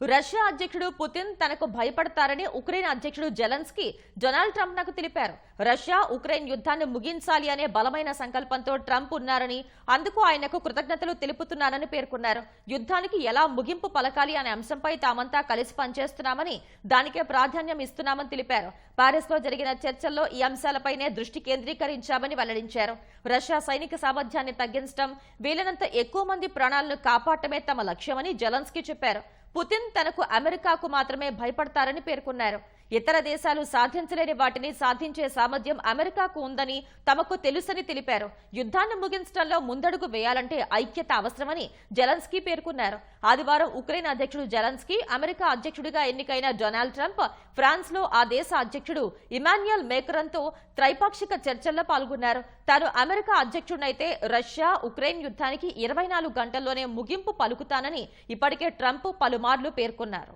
Russia అధ్యక్షుడు Putin తనకు భయపడతారని Ukraine అధ్యక్షుడు జెలెన్స్కీ డొనాల్డ్ ట్రంప్ నాకు తెలిపారు. రష్యా ఉక్రెయిన్ యుద్ధాన్ని ముగించాలి అనే బలమైన సంకల్పంతో ట్రంప్ ఉన్నారని, అందుకు ఆయనకు కృతజ్ఞతలు తెలుపుతున్నానని పేర్కొన్నారు. యుద్ధానికి ఎలా ముగింపు పలకాలి అనే అంశంపై తామంతా కలిసి పనిచేస్తున్నామని, దానికే ప్రాధాన్యం ఇస్తున్నామని తెలిపారు. పారిస్ లో జరిగిన చర్చల్లో ఈ అంశాలపైనే దృష్టి కేంద్రీకరించామని వెల్లడించారు. రష్యా సైనిక సామర్థ్యాన్ని తగ్గించడం, వీలైనంత ఎక్కువ మంది ప్రాణాలను కాపాడటమే తమ లక్ష్యమని జెలెన్స్కీ చెప్పారు. పుతిన్ తనకు అమెరికాకు మాత్రమే భయపడతారని పేర్కొన్నారు. ఇతర దేశాలు సాధించలేని వాటిని సాధించే సామర్థ్యం అమెరికాకు ఉందని తమకు తెలుసని తెలిపారు. యుద్ధాన్ని ముగించడంలో ముందడుగు వేయాలంటే ఐక్యత అవసరమని జెలెన్స్కీ పేర్కొన్నారు. ఆదివారం ఉక్రెయిన్ అధ్యక్షుడు జెలెన్స్కీ, అమెరికా అధ్యక్షుడిగా ఎన్నికైన డొనాల్డ్ ట్రంప్ ఫ్రాన్స్ లో ఆ దేశ అధ్యక్షుడు ఇమాన్యుయల్ మేక్రాన్ తో త్రైపాక్షిక చర్చల్లో పాల్గొన్నారు. తాను అమెరికా అధ్యక్షుడినైతే రష్యా ఉక్రెయిన్ యుద్ధానికి 24 గంటల్లోనే ముగింపు పలుకుతానని ఇప్పటికే ట్రంప్ పలుమార్లు పేర్కొన్నారు.